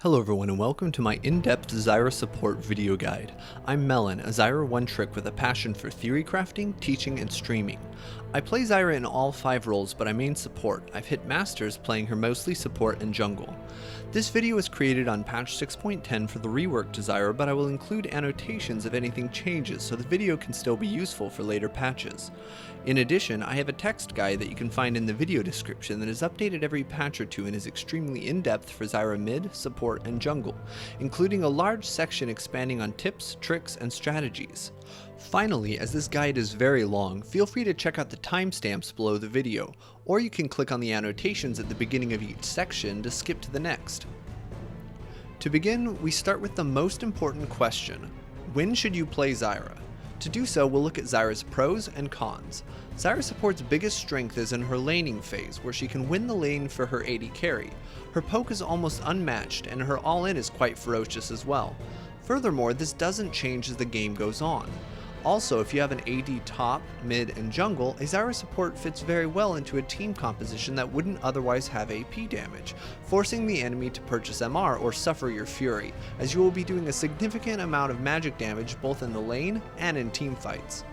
Hello everyone and welcome to my in-depth Zyra support video guide. I'm Melyn, a Zyra one-trick with a passion for theory crafting, teaching, and streaming. I play Zyra in all 5 roles, but I main support. I've hit Masters playing her mostly support and jungle. This video was created on patch 6.10 for the rework to Zyra, but I will include annotations if anything changes so the video can still be useful for later patches. In addition, I have a text guide that you can find in the video description that is updated every patch or two and is extremely in-depth for Zyra mid, support, and jungle, including a large section expanding on tips, tricks, and strategies. Finally, as this guide is very long, feel free to check out the timestamps below the video, or you can click on the annotations at the beginning of each section to skip to the next. To begin, we start with the most important question: when should you play Zyra? To do so, we'll look at Zyra's pros and cons. Zyra support's biggest strength is in her laning phase, where she can win the lane for her AD carry. Her poke is almost unmatched, and her all-in is quite ferocious as well. Furthermore, this doesn't change as the game goes on. Also, if you have an AD top, mid, and jungle, a Zyra support fits very well into a team composition that wouldn't otherwise have AP damage, forcing the enemy to purchase MR or suffer your fury, as you will be doing a significant amount of magic damage both in the lane and in team fights.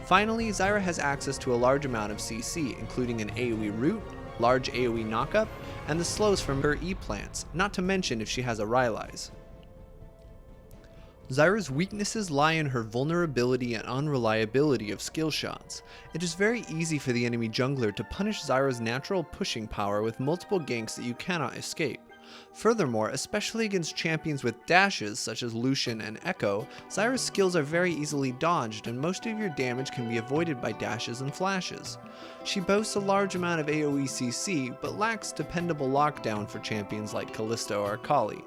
Finally, Zyra has access to a large amount of CC, including an AoE root, large AoE knockup, and the slows from her E-plants, not to mention if she has a Rylai's. Zyra's weaknesses lie in her vulnerability and unreliability of skill shots. It is very easy for the enemy jungler to punish Zyra's natural pushing power with multiple ganks that you cannot escape. Furthermore, especially against champions with dashes such as Lucian and Echo, Zyra's skills are very easily dodged and most of your damage can be avoided by dashes and flashes. She boasts a large amount of AoE CC, but lacks dependable lockdown for champions like Kallisto or Akali.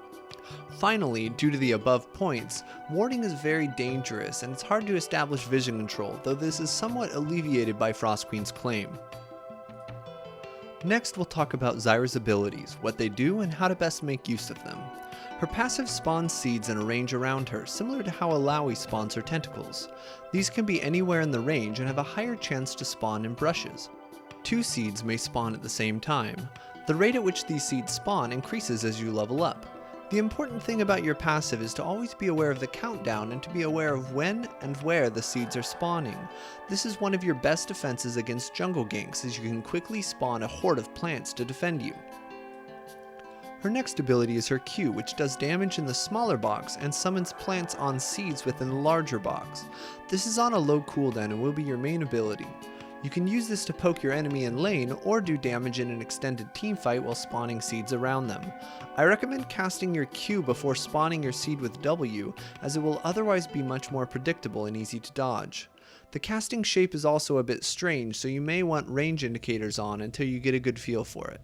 Finally, due to the above points, warding is very dangerous and it's hard to establish vision control, though this is somewhat alleviated by Frost Queen's claim. Next, we'll talk about Zyra's abilities, what they do, and how to best make use of them. Her passive spawns seeds in a range around her, similar to how Alawi spawns her tentacles. These can be anywhere in the range and have a higher chance to spawn in brushes. 2 seeds may spawn at the same time. The rate at which these seeds spawn increases as you level up. The important thing about your passive is to always be aware of the countdown and to be aware of when and where the seeds are spawning. This is one of your best defenses against jungle ganks, as you can quickly spawn a horde of plants to defend you. Her next ability is her Q, which does damage in the smaller box and summons plants on seeds within the larger box. This is on a low cooldown and will be your main ability. You can use this to poke your enemy in lane or do damage in an extended teamfight while spawning seeds around them. I recommend casting your Q before spawning your seed with W, as it will otherwise be much more predictable and easy to dodge. The casting shape is also a bit strange, so you may want range indicators on until you get a good feel for it.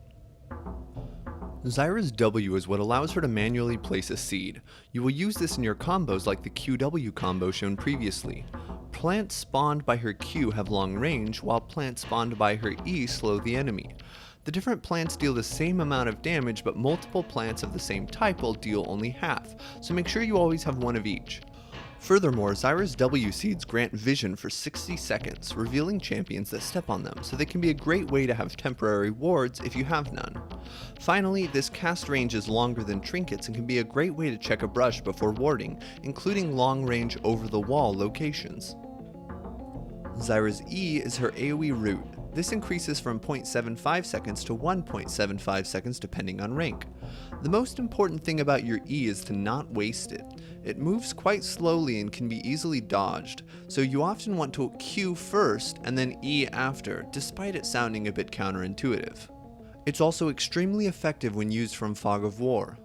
Zyra's W is what allows her to manually place a seed. You will use this in your combos like the QW combo shown previously. Plants spawned by her Q have long range, while plants spawned by her E slow the enemy. The different plants deal the same amount of damage, but multiple plants of the same type will deal only half, so make sure you always have one of each. Furthermore, Zyra's W seeds grant vision for 60 seconds, revealing champions that step on them, so they can be a great way to have temporary wards if you have none. Finally, this cast range is longer than trinkets and can be a great way to check a brush before warding, including long-range over-the-wall locations. Zyra's E is her AoE root. This increases from 0.75 seconds to 1.75 seconds depending on rank. The most important thing about your E is to not waste it. It moves quite slowly and can be easily dodged, so you often want to Q first and then E after, despite it sounding a bit counterintuitive. It's also extremely effective when used from Fog of War.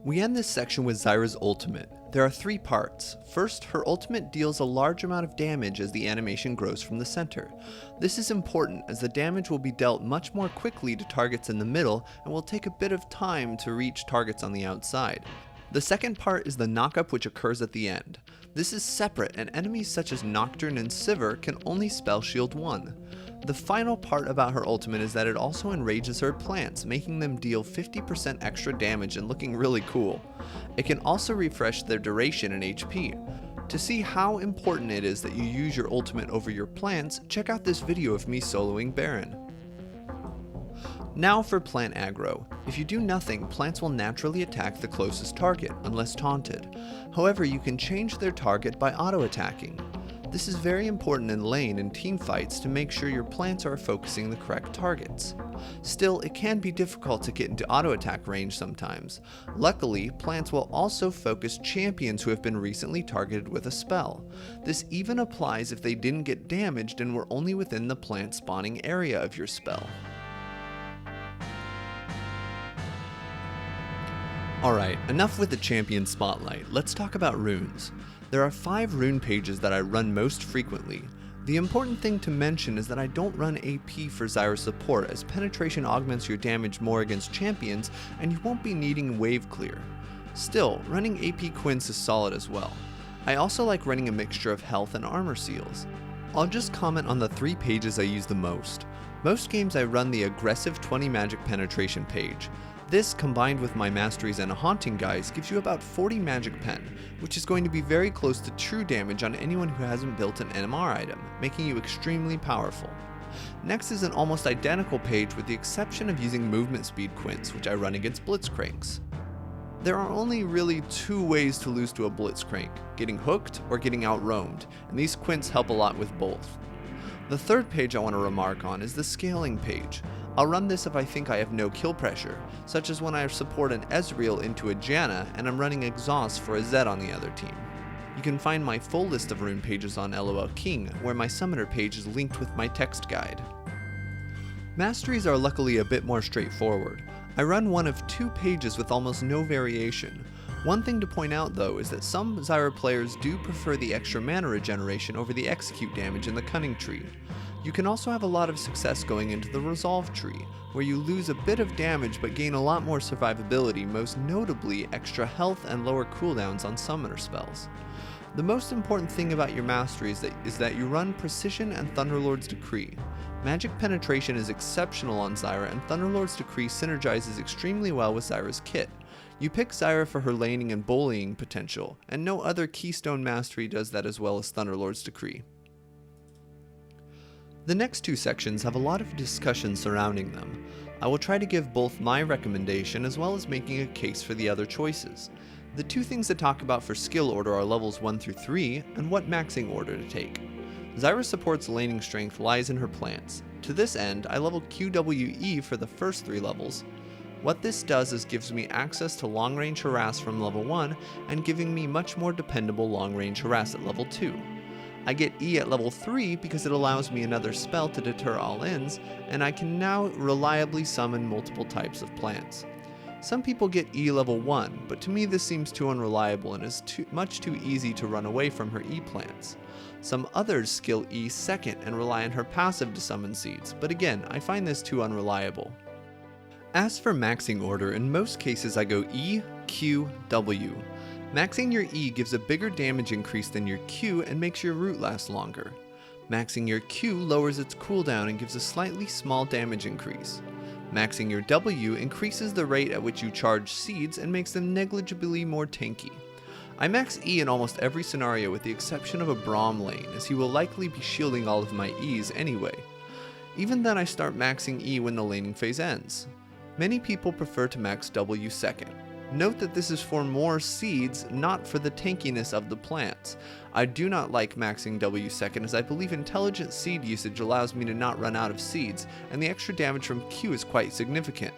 We end this section with Zyra's ultimate. There are 3 parts. First, her ultimate deals a large amount of damage as the animation grows from the center. This is important as the damage will be dealt much more quickly to targets in the middle and will take a bit of time to reach targets on the outside. The second part is the knockup, which occurs at the end. This is separate, and enemies such as Nocturne and Sivir can only spell shield 1. The final part about her ultimate is that it also enrages her plants, making them deal 50% extra damage and looking really cool. It can also refresh their duration and HP. To see how important it is that you use your ultimate over your plants, check out this video of me soloing Baron. Now for plant aggro. If you do nothing, plants will naturally attack the closest target, unless taunted. However, you can change their target by auto-attacking. This is very important in lane and team fights to make sure your plants are focusing the correct targets. Still, it can be difficult to get into auto-attack range sometimes. Luckily, plants will also focus champions who have been recently targeted with a spell. This even applies if they didn't get damaged and were only within the plant spawning area of your spell. Alright, enough with the champion spotlight, let's talk about runes. There are 5 rune pages that I run most frequently. The important thing to mention is that I don't run AP for Zyra support, as penetration augments your damage more against champions and you won't be needing wave clear. Still, running AP Quints is solid as well. I also like running a mixture of health and armor seals. I'll just comment on the 3 pages I use the most. Most games I run the aggressive 20 magic penetration page. This, combined with my Masteries and Haunting guys, gives you about 40 magic pen, which is going to be very close to true damage on anyone who hasn't built an NMR item, making you extremely powerful. Next is an almost identical page with the exception of using movement speed quints, which I run against blitzcranks. There are only really 2 ways to lose to a blitzcrank, getting hooked or getting outroamed, and these quints help a lot with both. The 3rd page I want to remark on is the scaling page. I'll run this if I think I have no kill pressure, such as when I support an Ezreal into a Janna and I'm running exhaust for a Zed on the other team. You can find my full list of rune pages on LOL King, where my summoner page is linked with my text guide. Masteries are luckily a bit more straightforward. I run one of 2 pages with almost no variation. One thing to point out though is that some Zyra players do prefer the extra mana regeneration over the execute damage in the Cunning tree. You can also have a lot of success going into the Resolve tree, where you lose a bit of damage but gain a lot more survivability, most notably extra health and lower cooldowns on summoner spells. The most important thing about your Masteries is that you run Precision and Thunderlord's Decree. Magic penetration is exceptional on Zyra, and Thunderlord's Decree synergizes extremely well with Zyra's kit. You pick Zyra for her laning and bullying potential, and no other Keystone Mastery does that as well as Thunderlord's Decree. The next 2 sections have a lot of discussion surrounding them. I will try to give both my recommendation as well as making a case for the other choices. The 2 things to talk about for skill order are levels 1 through 3 and what maxing order to take. Zyra support's laning strength lies in her plants. To this end, I level QWE for the first 3 levels. What this does is gives me access to long range harass from level 1 and giving me much more dependable long range harass at level 2. I get E at level 3 because it allows me another spell to deter all-ins, and I can now reliably summon multiple types of plants. Some people get E level 1, but to me this seems too unreliable and is much too easy to run away from her E plants. Some others skill E second and rely on her passive to summon seeds, but again, I find this too unreliable. As for maxing order, in most cases I go E, Q, W. Maxing your E gives a bigger damage increase than your Q and makes your root last longer. Maxing your Q lowers its cooldown and gives a slightly small damage increase. Maxing your W increases the rate at which you charge seeds and makes them negligibly more tanky. I max E in almost every scenario with the exception of a Braum lane, as he will likely be shielding all of my E's anyway. Even then I start maxing E when the laning phase ends. Many people prefer to max W second. Note that this is for more seeds, not for the tankiness of the plants. I do not like maxing W second, as I believe intelligent seed usage allows me to not run out of seeds, and the extra damage from Q is quite significant.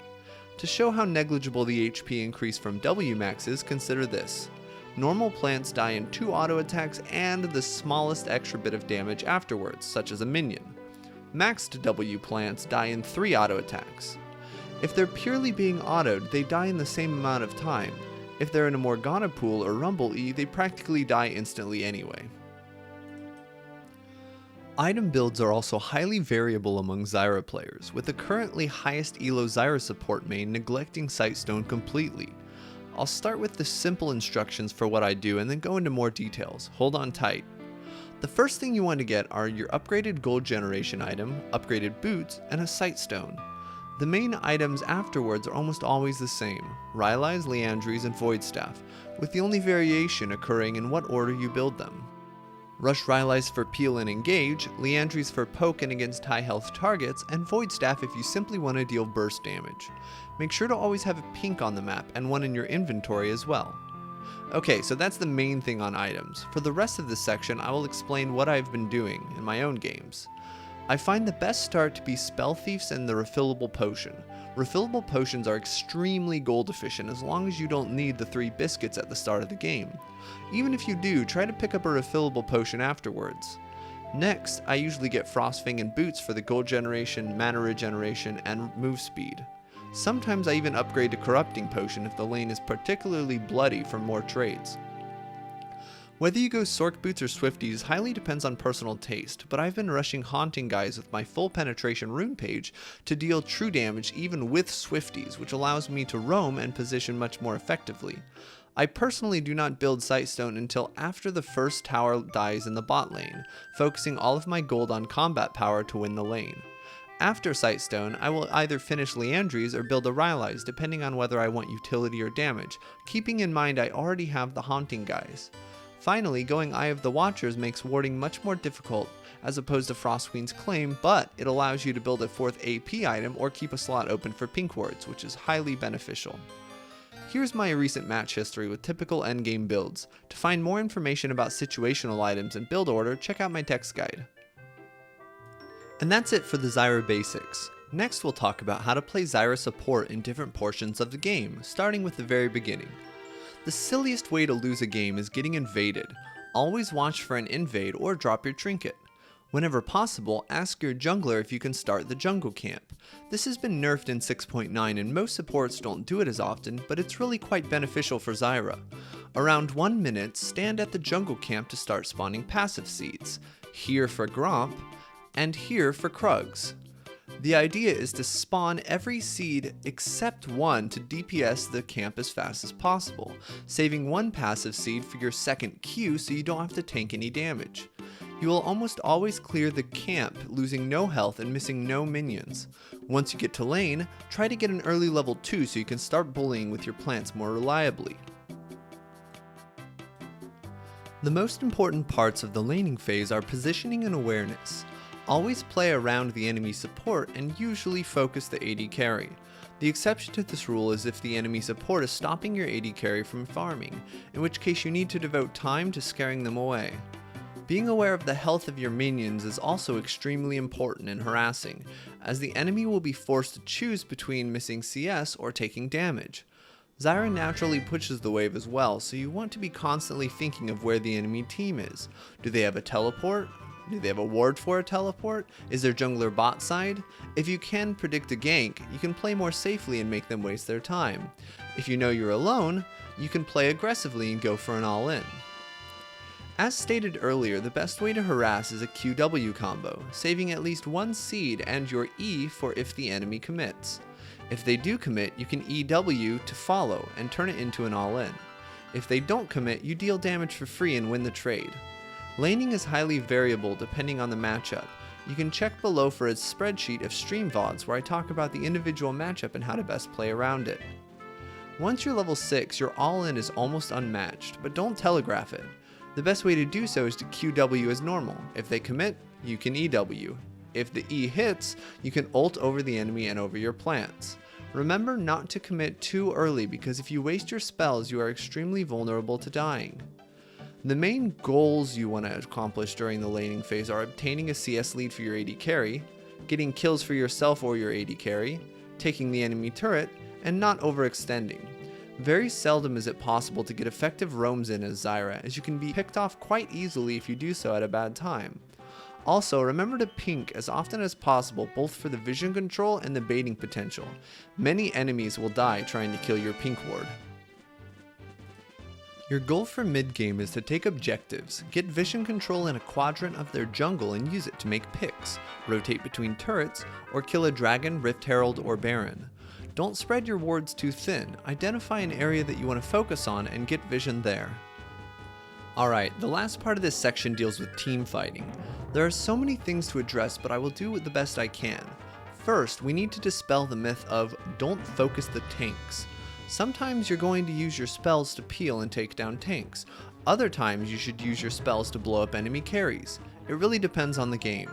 To show how negligible the HP increase from W max is, consider this. Normal plants die in 2 auto attacks and the smallest extra bit of damage afterwards, such as a minion. Maxed W plants die in 3 auto attacks. If they're purely being autoed, they die in the same amount of time. If they're in a Morgana pool or Rumble E, they practically die instantly anyway. Item builds are also highly variable among Zyra players, with the currently highest elo Zyra support main neglecting Sightstone completely. I'll start with the simple instructions for what I do and then go into more details. Hold on tight. The first thing you want to get are your upgraded gold generation item, upgraded boots, and a Sightstone. The main items afterwards are almost always the same, Rylai's, Liandry's, and Voidstaff, with the only variation occurring in what order you build them. Rush Rylai's for peel and engage, Liandry's for poke and against high health targets, and Void Staff if you simply want to deal burst damage. Make sure to always have a pink on the map and one in your inventory as well. Okay, so that's the main thing on items. For the rest of this section, I will explain what I've been doing in my own games. I find the best start to be Spell Thieves and the Refillable Potion. Refillable potions are extremely gold efficient as long as you don't need the 3 biscuits at the start of the game. Even if you do, try to pick up a refillable potion afterwards. Next, I usually get Frostfang and Boots for the gold generation, mana regeneration, and move speed. Sometimes I even upgrade to Corrupting Potion if the lane is particularly bloody for more trades. Whether you go Sork Boots or Swifties highly depends on personal taste, but I've been rushing Haunting Guys with my full penetration rune page to deal true damage even with Swifties, which allows me to roam and position much more effectively. I personally do not build Sightstone until after the first tower dies in the bot lane, focusing all of my gold on combat power to win the lane. After Sightstone, I will either finish Liandry's or build a Rylai's depending on whether I want utility or damage, keeping in mind I already have the Haunting Guys. Finally, going Eye of the Watchers makes warding much more difficult as opposed to Frostqueen's Claim, but it allows you to build a 4th AP item or keep a slot open for pink wards, which is highly beneficial. Here's my recent match history with typical endgame builds. To find more information about situational items and build order, check out my text guide. And that's it for the Zyra basics. Next we'll talk about how to play Zyra support in different portions of the game, starting with the very beginning. The silliest way to lose a game is getting invaded. Always watch for an invade or drop your trinket. Whenever possible, ask your jungler if you can start the jungle camp. This has been nerfed in 6.9 and most supports don't do it as often, but it's really quite beneficial for Zyra. Around 1 minute, stand at the jungle camp to start spawning passive seeds. Here for Gromp, and here for Krugs. The idea is to spawn every seed except one to DPS the camp as fast as possible, saving one passive seed for your second Q so you don't have to tank any damage. You will almost always clear the camp, losing no health and missing no minions. Once you get to lane, try to get an early level 2 so you can start bullying with your plants more reliably. The most important parts of the laning phase are positioning and awareness. Always play around the enemy support and usually focus the AD carry. The exception to this rule is if the enemy support is stopping your AD carry from farming, in which case you need to devote time to scaring them away. Being aware of the health of your minions is also extremely important in harassing, as the enemy will be forced to choose between missing CS or taking damage. Zyra naturally pushes the wave as well, so you want to be constantly thinking of where the enemy team is. Do they have a teleport? Do they have a ward for a teleport? Is their jungler bot side? If you can predict a gank, you can play more safely and make them waste their time. If you know you're alone, you can play aggressively and go for an all-in. As stated earlier, the best way to harass is a QW combo, saving at least one seed and your E for if the enemy commits. If they do commit, you can EW to follow and turn it into an all-in. If they don't commit, you deal damage for free and win the trade. Laning is highly variable depending on the matchup. You can check below for a spreadsheet of stream VODs where I talk about the individual matchup and how to best play around it. Once you're level 6, your all-in is almost unmatched, but don't telegraph it. The best way to do so is to QW as normal. If they commit, you can EW. If the E hits, you can ult over the enemy and over your plants. Remember not to commit too early because if you waste your spells, you are extremely vulnerable to dying. The main goals you want to accomplish during the laning phase are obtaining a CS lead for your AD carry, getting kills for yourself or your AD carry, taking the enemy turret, and not overextending. Very seldom is it possible to get effective roams in as Zyra, as you can be picked off quite easily if you do so at a bad time. Also, remember to pink as often as possible both for the vision control and the baiting potential. Many enemies will die trying to kill your pink ward. Your goal for mid-game is to take objectives, get vision control in a quadrant of their jungle and use it to make picks, rotate between turrets, or kill a dragon, rift herald, or baron. Don't spread your wards too thin, identify an area that you want to focus on and get vision there. Alright, the last part of this section deals with team fighting. There are so many things to address, but I will do the best I can. First, we need to dispel the myth of don't focus the tanks. Sometimes you're going to use your spells to peel and take down tanks. Other times you should use your spells to blow up enemy carries. It really depends on the game.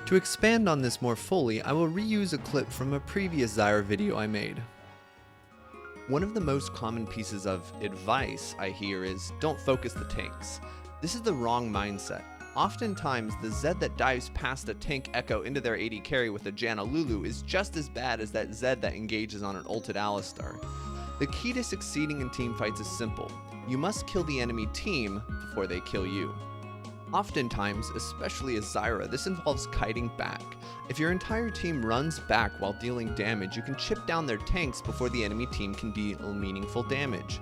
To expand on this more fully, I will reuse a clip from a previous Zyra video I made. One of the most common pieces of advice I hear is, don't focus the tanks. This is the wrong mindset. Oftentimes, the Zed that dives past a tank echo into their AD carry with a Janna Lulu is just as bad as that Zed that engages on an ulted Alistar. The key to succeeding in teamfights is simple. You must kill the enemy team before they kill you. Oftentimes, especially as Zyra, this involves kiting back. If your entire team runs back while dealing damage, you can chip down their tanks before the enemy team can deal meaningful damage.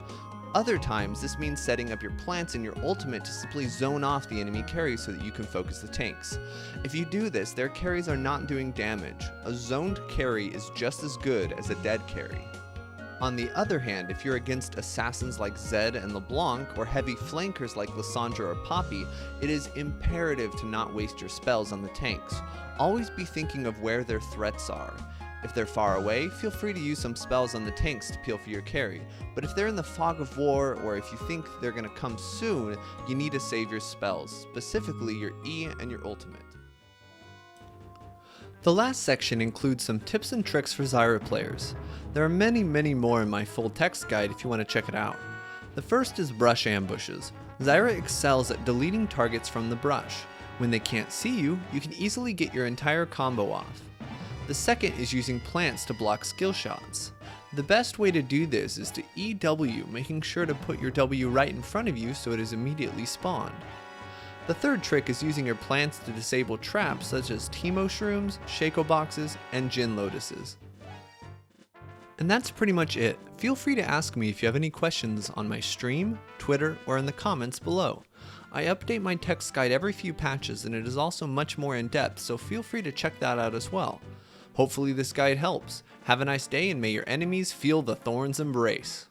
Other times, this means setting up your plants and your ultimate to simply zone off the enemy carry so that you can focus the tanks. If you do this, their carries are not doing damage. A zoned carry is just as good as a dead carry. On the other hand, if you're against assassins like Zed and LeBlanc, or heavy flankers like Lissandra or Poppy, it is imperative to not waste your spells on the tanks. Always be thinking of where their threats are. If they're far away, feel free to use some spells on the tanks to peel for your carry, but if they're in the fog of war, or if you think they're going to come soon, you need to save your spells, specifically your E and your ultimate. The last section includes some tips and tricks for Zyra players. There are many more in my full text guide if you want to check it out. The first is brush ambushes. Zyra excels at deleting targets from the brush. When they can't see you, you can easily get your entire combo off. The second is using plants to block skill shots. The best way to do this is to EW, making sure to put your W right in front of you so it is immediately spawned. The third trick is using your plants to disable traps such as Teemo Shrooms, Shaco Boxes, and Jin Lotuses. And that's pretty much it. Feel free to ask me if you have any questions on my stream, Twitter, or in the comments below. I update my text guide every few patches and it is also much more in depth, so feel free to check that out as well. Hopefully this guide helps. Have a nice day and may your enemies feel the thorns embrace.